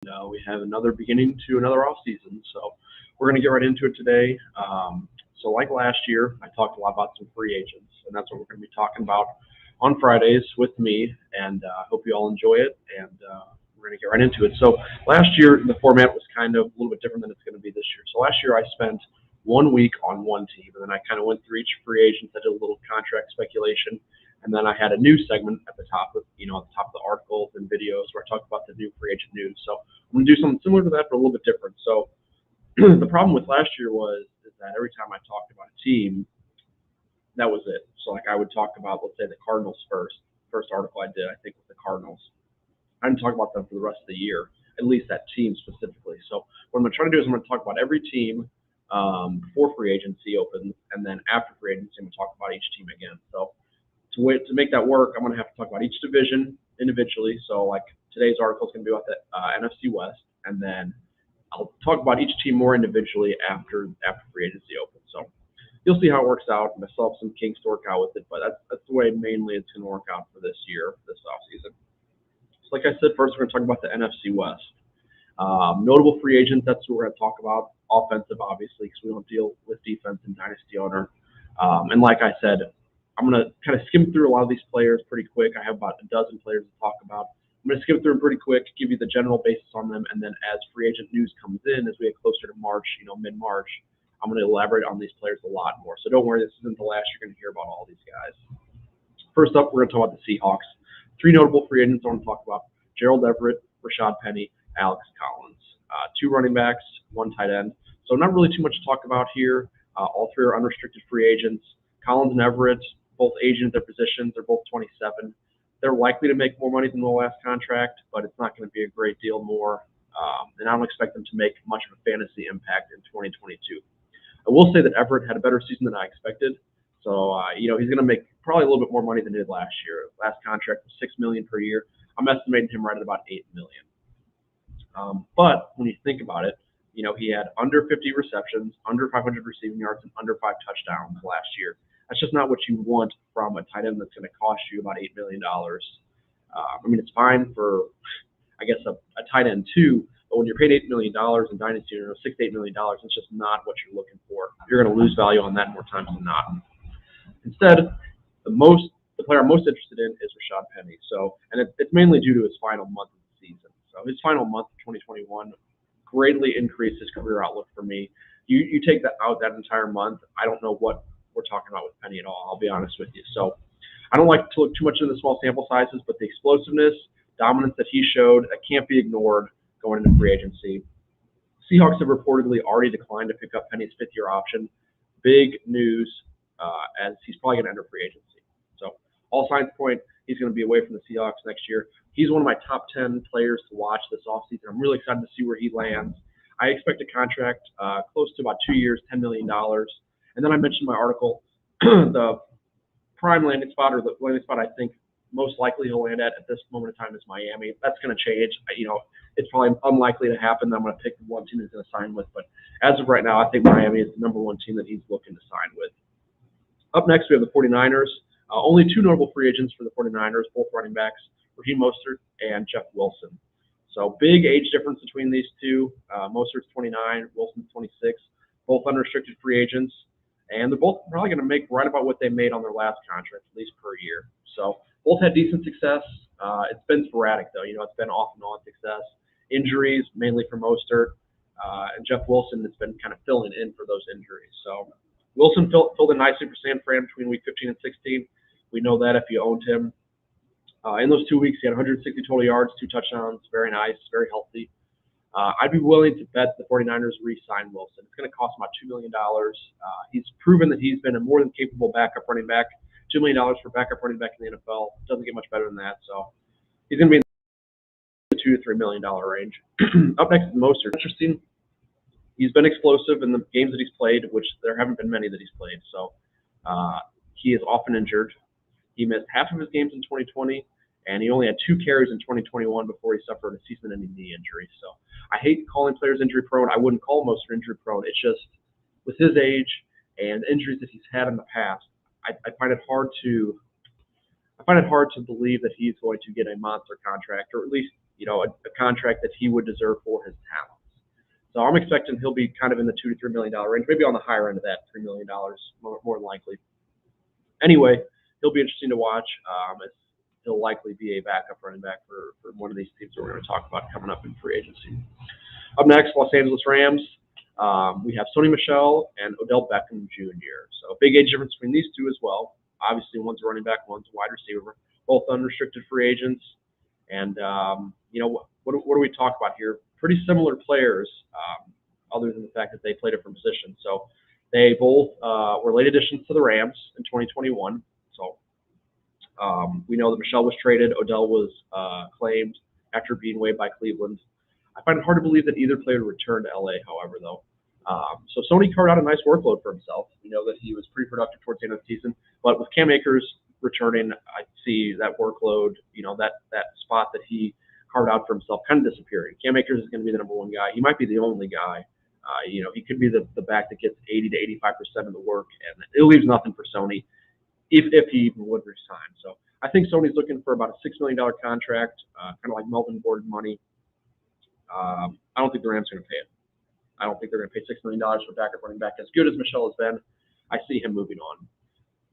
We have another beginning to another off season, so we're going to get right into it today. So, like last year, I talked a lot about some free agents, and that's what we're going to be talking about on Fridays with me. And I hope you all enjoy it. And we're going to get right into it. So, last year the format was kind of a little bit different than it's going to be this year. So, last year I spent 1 week on one team, and then I kind of went through each free agent. I did a little contract speculation, and then I had a news segment at the top of, at the top of the articles and videos where I talked about the new free agent news. So I'm gonna do something similar to that, but a little bit different. So the problem with last year was is that every time I talked about a team, that was it. So like I would talk about, let's say, the Cardinals first article I did, I think, was the Cardinals. I didn't talk about them for the rest of the year, at least that team specifically. So what I'm gonna try to do is I'm gonna talk about every team before free agency opens, and then after free agency, I'm gonna talk about each team again. So to make that work, I'm going to have to talk about each division individually. So, like today's article is going to be about the NFC West, and then I'll talk about each team more individually after free agency opens. So, you'll see how it works out. I still have some kinks to work out with it, but that's the way mainly it's going to work out for this year, this offseason. So, like I said, first we're going to talk about the NFC West. Notable free agents, that's what we're going to talk about. Offensive, obviously, because we don't deal with defense and dynasty owner. And like I said, I'm going to kind of skim through a lot of these players pretty quick. I have about a dozen players to talk about. I'm going to skim through them pretty quick, give you the general basis on them, and then as free agent news comes in, as we get closer to March, mid-March, I'm going to elaborate on these players a lot more. So don't worry, this isn't the last you're going to hear about all these guys. First up, we're going to talk about the Seahawks. Three notable free agents I want to talk about: Gerald Everett, Rashad Penny, Alex Collins. Two running backs, one tight end. So not really too much to talk about here. All three are unrestricted free agents. Collins and Everett, both agent at their positions. They're both 27. They're likely to make more money than the last contract, but it's not going to be a great deal more. And I don't expect them to make much of a fantasy impact in 2022. I will say that Everett had a better season than I expected. So, he's going to make probably a little bit more money than he did last year. Last contract was $6 million per year. I'm estimating him right at about $8 million. But when you think about it, he had under 50 receptions, under 500 receiving yards, and under 5 touchdowns last year. That's just not what you want from a tight end that's going to cost you about $8 million. It's fine for, I guess, a tight end too, but when you're paid $8 million in Dynasty, $6 to $8 million, it's just not what you're looking for. You're going to lose value on that more times than not. Instead, the player I'm most interested in is Rashad Penny. So, and it's mainly due to his final month of the season. So his final month of 2021 greatly increased his career outlook for me. You take that out that entire month, I don't know what we're talking about with Penny at all, I'll be honest with you. So I don't like to look too much into the small sample sizes, but the explosiveness, dominance that he showed, that can't be ignored going into free agency. Seahawks have reportedly already declined to pick up Penny's fifth-year option. Big news, as he's probably going to enter free agency. So all signs point he's going to be away from the Seahawks next year. He's one of my top 10 players to watch this offseason. I'm really excited to see where he lands. I expect a contract close to about 2 years, $10 million. And then I mentioned in my article the prime landing spot, or the landing spot I think most likely he'll land at this moment in time is Miami. That's going to change. It's probably unlikely to happen that I'm going to pick the one team he's going to sign with. But as of right now, I think Miami is the number one team that he's looking to sign with. Up next, we have the 49ers. Only two notable free agents for the 49ers, both running backs, Raheem Mostert and Jeff Wilson. So big age difference between these two. Mostert's 29, Wilson's 26, both unrestricted free agents. And they're both probably going to make right about what they made on their last contract, at least per year. So both had decent success. It's been sporadic, though. It's been off and on success. Injuries, mainly for Mostert. And Jeff Wilson has been kind of filling in for those injuries. So Wilson filled in nicely for San Fran between week 15 and 16. We know that if you owned him. In those 2 weeks, he had 160 total yards, 2 touchdowns. Very nice, very healthy. I'd be willing to bet the 49ers re-sign Wilson. It's going to cost about $2 million. He's proven that he's been a more than capable backup running back. $2 million for backup running back in the NFL doesn't get much better than that. So he's going to be in the $2 to $3 million range. Up next is Mostert. Interesting. He's been explosive in the games that he's played, which there haven't been many that he's played. So he is often injured. He missed half of his games in 2020, and he only had 2 carries in 2021 before he suffered a season-ending knee injury. So I hate calling players injury-prone. I wouldn't call Mostert injury-prone. It's just with his age and injuries that he's had in the past, I find it hard to believe that he's going to get a monster contract, or at least a contract that he would deserve for his talents. So I'm expecting he'll be kind of in the $2 to $3 million range, maybe on the higher end of that, $3 million more than likely. Anyway, he'll be interesting to watch. He'll likely be a backup running back for one of these teams that we're going to talk about coming up in free agency. Up next, Los Angeles Rams. We have Sony Michel and Odell Beckham Jr. So a big age difference between these two as well. Obviously, one's a running back, one's a wide receiver. Both unrestricted free agents. And, what do we talk about here? Pretty similar players, other than the fact that they play different positions. So they both were late additions to the Rams in 2021. So we know that Michel was traded. Odell was claimed after being waived by Cleveland. I find it hard to believe that either player would return to LA, however, though. So Sony carved out a nice workload for himself. We know that he was pretty productive towards the end of the season. But with Cam Akers returning, I see that workload, that spot that he carved out for himself kind of disappearing. Cam Akers is going to be the number one guy. He might be the only guy. He could be the back that gets 80 to 85% of the work, and it leaves nothing for Sony if he even would resign. So I think Sony's looking for about a $6 million contract, kind of like Melvin Gordon money. I don't think the Rams are going to pay it. I don't think they're going to pay $6 million for backup running back. As good as Michel has been, I see him moving on.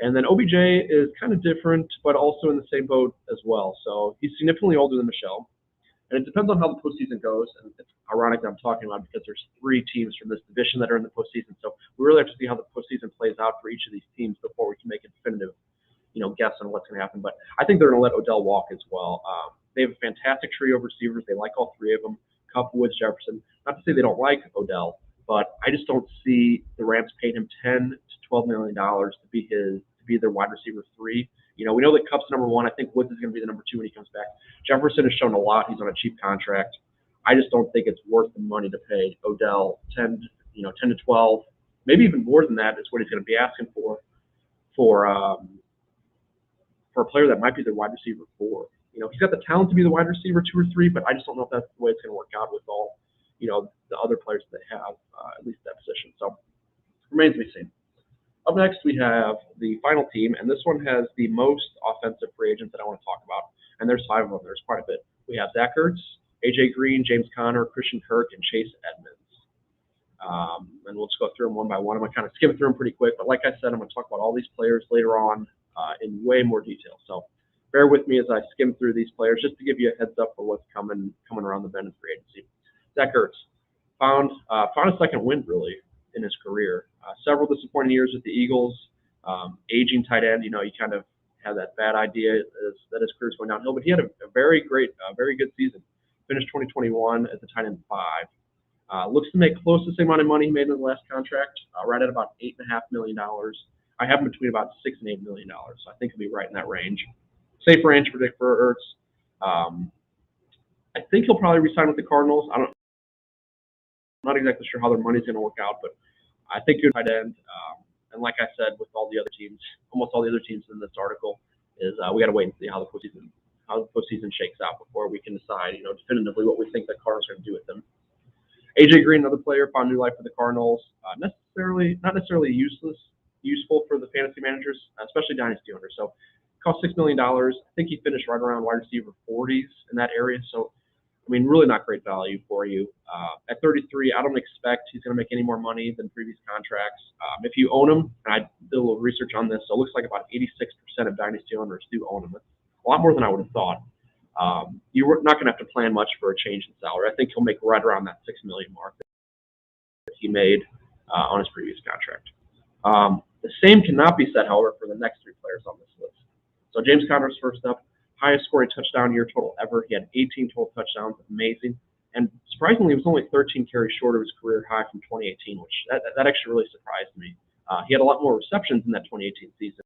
And then OBJ is kind of different, but also in the same boat as well. So he's significantly older than Michel. And it depends on how the postseason goes. And it's ironic that I'm talking about because there's 3 teams from this division that are in the postseason. So we really have to see how the postseason plays out for each of these teams before we can make a definitive, guess on what's going to happen. But I think they're going to let Odell walk as well. They have a fantastic trio of receivers. They like all 3 of them. Kupp, Woods, Jefferson. Not to say they don't like Odell, but I just don't see the Rams paying him $10 to $12 million to be their wide receiver 3. We know that Kupp's number 1. I think Woods is going to be the number 2 when he comes back. Jefferson has shown a lot. He's on a cheap contract. I just don't think it's worth the money to pay Odell 10 to 12, maybe even more than that is what he's going to be asking for a player that might be their wide receiver 4. He's got the talent to be the wide receiver 2 or 3, but I just don't know if that's the way it's going to work out with all, the other players that they have, at least that position. So remains to be seen. Up next, we have the final team, and this one has the most offensive free agents that I want to talk about. And there's 5 of them. There's quite a bit. We have Zach Ertz, AJ Green, James Conner, Christian Kirk, and Chase Edmonds. And we'll just go through them one by one. I'm going to kind of skim through them pretty quick. But like I said, I'm going to talk about all these players later on in way more detail. So bear with me as I skim through these players just to give you a heads up for what's coming around the bend in free agency. Zach Ertz found a second wind, really, in his career. Several disappointing years with the Eagles. Aging tight end, you kind of have that bad idea that his career's going downhill. But he had a very good season. Finished 2021 as a tight end 5. Looks to make close to the same amount of money he made in the last contract, right at about $8.5 million. I have him between about $6 and $8 million, so I think he'll be right in that range. Safe range to predict for Ertz. I think he'll probably resign with the Cardinals. I'm not exactly sure how their money's going to work out, but I think you're tight end. And like I said, with all the other teams, almost all the other teams in this article, is we got to wait and see how the postseason shakes out before we can decide, definitively what we think the Cardinals are going to do with them. AJ Green, another player, found new life for the Cardinals. Not necessarily useful for the fantasy managers, especially dynasty owners. So, cost $6 million. I think he finished right around wide receiver 40s in that area. So, really not great value for you. At 33, I don't expect he's going to make any more money than previous contracts. If you own him, and I did a little research on this, so it looks like about 86% of dynasty owners do own him. That's a lot more than I would have thought. You're not going to have to plan much for a change in salary. I think he'll make right around that $6 million mark that he made on his previous contract. The same cannot be said, however, for the next 3 players on this list. So James Conner's first up. Highest scoring touchdown year total ever. He had 18 total touchdowns. Amazing. And surprisingly, it was only 13 carries short of his career high from 2018, which that actually really surprised me. He had a lot more receptions in that 2018 season,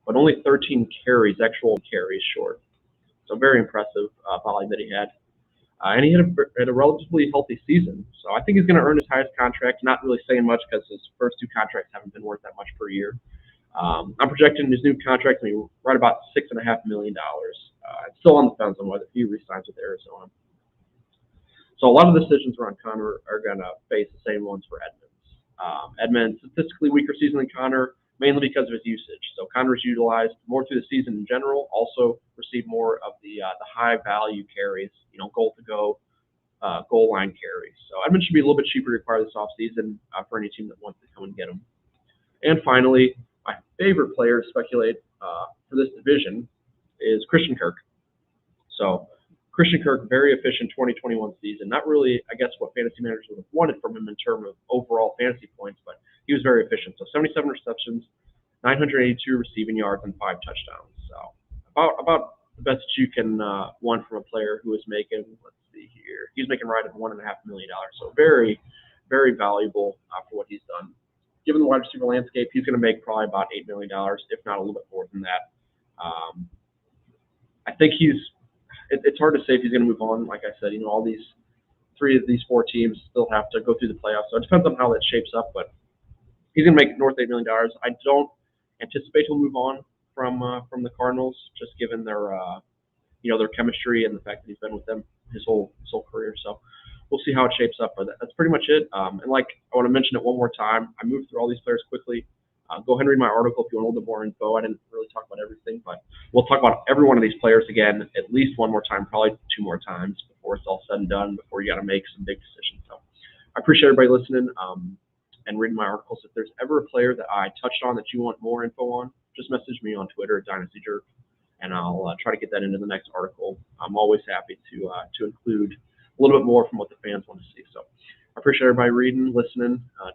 but only 13 carries, actual carries short. So very impressive volume that he had. And he had a relatively healthy season. So I think he's going to earn his highest contract. Not really saying much because his first 2 contracts haven't been worth that much per year. I'm projecting his new contract to be right about $6.5 million. It's still on the fence on whether he resigns with Arizona. So a lot of the decisions around Conner are going to face the same ones for Edmonds. Edmonds, statistically weaker season than Conner, mainly because of his usage. So Connor's utilized more through the season in general, also received more of the high value carries, goal to go, goal line carries. So Edmonds should be a little bit cheaper to acquire this offseason for any team that wants to come and get him. And finally, my favorite player to speculate for this division is Christian Kirk. So Christian Kirk, very efficient 2021 season. Not really, I guess, what fantasy managers would have wanted from him in terms of overall fantasy points, but he was very efficient. So 77 receptions, 982 receiving yards, and 5 touchdowns. So about the best that you can want from a player who is making, let's see here, he's making right at $1.5 million. So very, very valuable for what he's done. Given the wide receiver landscape, he's going to make probably about $8 million, if not a little bit more than that. I think it's hard to say if he's going to move on. Like I said, all these 3 of these 4 teams still have to go through the playoffs. So it depends on how that shapes up, but he's going to make north $8 million. I don't anticipate he'll move on from the Cardinals, just given their their chemistry and the fact that he's been with them his whole career. So we'll see how it shapes up. But that's pretty much it. And I want to mention it one more time. I moved through all these players quickly. Go ahead and read my article if you want a little bit more info. I didn't really talk about everything, but we'll talk about every one of these players again at least one more time, probably 2 more times before it's all said and done, before you got to make some big decisions. So I appreciate everybody listening and reading my articles. If there's ever a player that I touched on that you want more info on, just message me on Twitter at DynastyJerk, and I'll try to get that into the next article. I'm always happy to include a little bit more from what the fans want to see. So I appreciate everybody reading, listening.